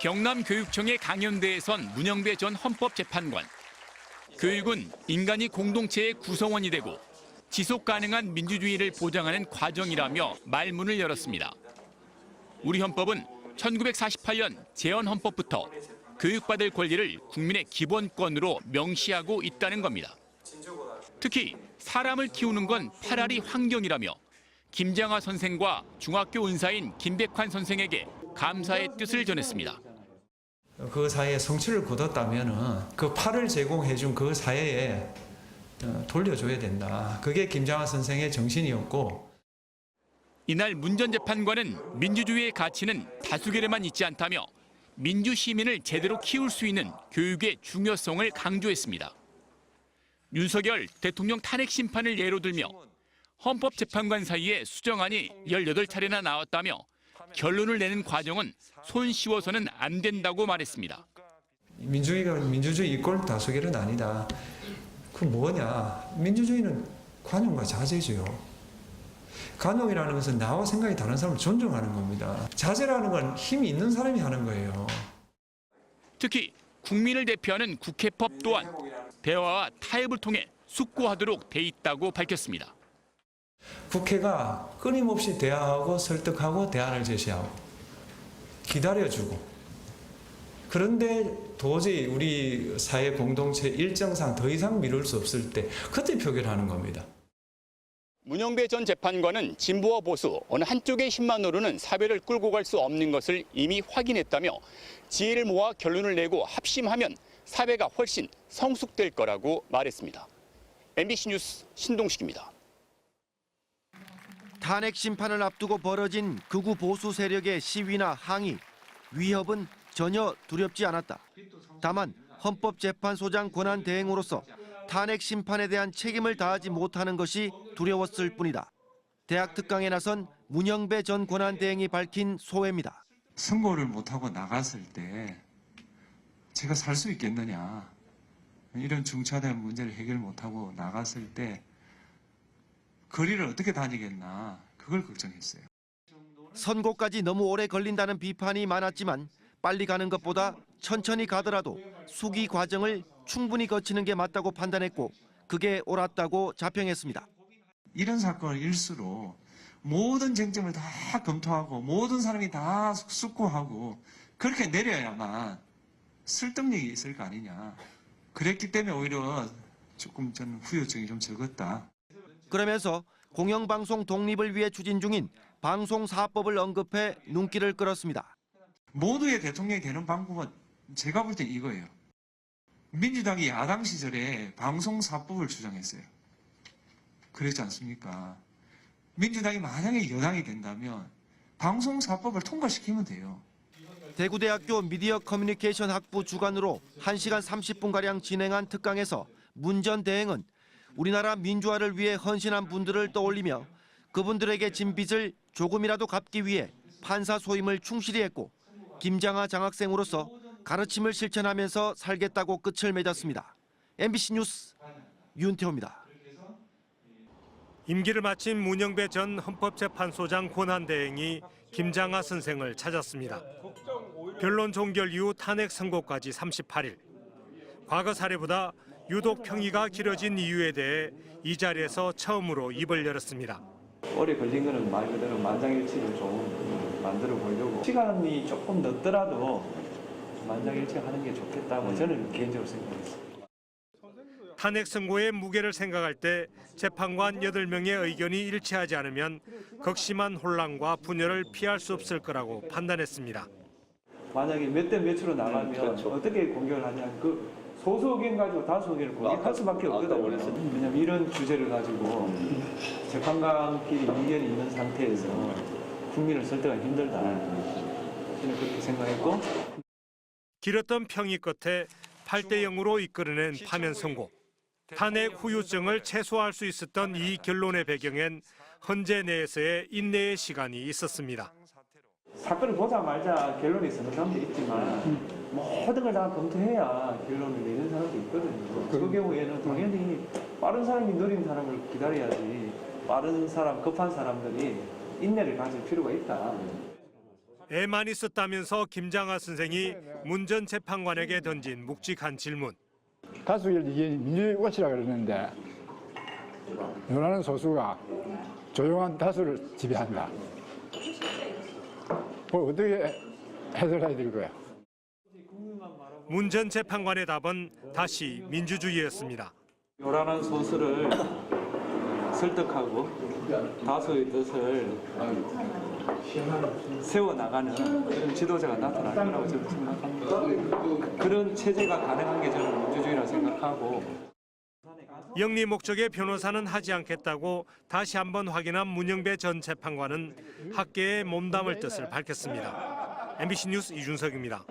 경남교육청의 강연대에선 문영배 전 헌법재판관. 교육은 인간이 공동체의 구성원이 되고 지속 가능한 민주주의를 보장하는 과정이라며 말문을 열었습니다. 우리 헌법은 1948년 재헌헌법부터 교육받을 권리를 국민의 기본권으로 명시하고 있다는 겁니다. 특히 사람을 키우는 건 차라리 환경이라며 김장하 선생과 중학교 은사인 김백환 선생에게 감사의 뜻을 전했습니다. 그 사회에 성취를 거뒀다면 그 팔을 제공해준 그 사회에 돌려줘야 된다. 그게 김장하 선생의 정신이었고. 이날 문 전 재판관은 민주주의의 가치는 다수결에만 있지 않다며 민주시민을 제대로 키울 수 있는 교육의 중요성을 강조했습니다. 윤석열 대통령 탄핵 심판을 예로 들며 헌법재판관 사이에 수정안이 18차례나 나왔다며 결론을 내는 과정은 손쉬워서는 안 된다고 말했습니다. 민주주의가 민주주의 이꼴 다수결은 아니다. 그 뭐냐? 민주주의는 관용과 자제죠. 관용이라는 것은 나와 생각이 다른 사람을 존중하는 겁니다. 자제라는 건 힘이 있는 사람이 하는 거예요. 특히 국민을 대표하는 국회법 또한 대화와 타협을 통해 숙고하도록 돼 있다고 밝혔습니다. 국회가 끊임없이 대화하고 설득하고 대안을 제시하고 기다려주고, 그런데 도저히 우리 사회 공동체 일정상 더 이상 미룰 수 없을 때 그때 표결하는 겁니다. 문영배 전 재판관은 진보와 보수 어느 한쪽의 힘만 오르는 사회를 끌고 갈 수 없는 것을 이미 확인했다며 지혜를 모아 결론을 내고 합심하면 사회가 훨씬 성숙될 거라고 말했습니다. MBC 뉴스 신동식입니다. 탄핵 심판을 앞두고 벌어진 극우 보수 세력의 시위나 항의, 위협은 전혀 두렵지 않았다. 다만 헌법재판소장 권한 대행으로서 탄핵 심판에 대한 책임을 다하지 못하는 것이 두려웠을 뿐이다. 대학 특강에 나선 문영배 전 권한 대행이 밝힌 소회입니다. 선고를 못하고 나갔을 때 제가 살 수 있겠느냐. 이런 중차대한 문제를 해결 못하고 나갔을 때 거리를 어떻게 다니겠나. 그걸 걱정했어요. 선고까지 너무 오래 걸린다는 비판이 많았지만 빨리 가는 것보다 천천히 가더라도 수기 과정을 충분히 거치는 게 맞다고 판단했고 그게 옳았다고 자평했습니다. 이런 사건을 일수로 모든 쟁점을 다 검토하고 모든 사람이 다 숙고하고 그렇게 내려야만 설득력이 있을 거 아니냐. 그랬기 때문에 오히려 조금 저는 후유증이 좀 적었다. 그러면서 공영방송 독립을 위해 추진 중인 방송사법을 언급해 눈길을 끌었습니다. 모두의 대통령이 되는 방법은 제가 볼 때 이거예요. 민주당이 야당 시절에 방송사법을 주장했어요. 그랬지 않습니까? 민주당이 만약에 여당이 된다면 방송사법을 통과시키면 돼요. 대구대학교 미디어 커뮤니케이션 학부 주관으로 1시간 30분가량 진행한 특강에서 문 전 대행은 우리나라 민주화를 위해 헌신한 분들을 떠올리며 그분들에게 진 빚을 조금이라도 갚기 위해 판사 소임을 충실히 했고 김장하 장학생으로서 가르침을 실천하면서 살겠다고 끝을 맺었습니다. MBC 뉴스 윤태호입니다. 임기를 마친 문영배 전 헌법재판소장 권한대행이 김장하 선생을 찾았습니다. 변론 종결 이후 탄핵 선고까지 38일. 과거 사례보다 유독 평의가 길어진 이유에 대해 이 자리에서 처음으로 입을 열었습니다. 오래 걸린 거는 말 그대로 만장일치를 좀 만들어 보려고 시간이 조금 늦더라도 만장일치 하는 게 좋겠다고 저는 개인적으로 생각했습니다. 탄핵 선고의 무게를 생각할 때 재판관 8명의 의견이 일치하지 않으면 극심한 혼란과 분열을 피할 수 없을 거라고 판단했습니다. 만약에 몇 대 몇으로 나가면 그렇죠. 어떻게 공격을 하냐. 그 소수 의견 가지고 다수 의견을 공격할 수밖에 없거든요. 왜냐하면 이런 주제를 가지고 재판관끼리 이견이 있는 상태에서 국민을 설득하기 힘들다. 저는 그렇게 생각했고. 길었던 평의 끝에 8대 0으로 이끌어낸 파면 선고. 탄핵 후유증을 최소화할 수 있었던 이 결론의 배경엔 헌재 내에서의 인내의 시간이 있었습니다. 사건을 보자 말자 결론이 있는 사람도 있지만 모든 걸 다 검토해야 결론을 내는 사람도 있거든요. 그 경우에는 당연히 빠른 사람이 느린 사람을 기다려야지 빠른 사람, 급한 사람들이 인내를 가질 필요가 있다. 애만 있었다면서 김장하 선생이 문 전 재판관에게 던진 묵직한 질문. 다수결 이게 민주주의 꽃이라 그러는데 원하는 소수가 조용한 다수를 지배한다. 뭐 어떻게 해석해야 될 거야? 문 전 재판관의 답은 다시 민주주의였습니다. 요란한 소수를 설득하고 다수의 뜻을 세워나가는 그런 지도자가 나타날 거라고 저는 생각합니다. 그런 체제가 가능한 게 저는 민주주의라고 생각하고 영리 목적의 변호사는 하지 않겠다고 다시 한번 확인한 문영배 전 재판관은 학계에 몸담을 뜻을 밝혔습니다. MBC 뉴스 이준석입니다.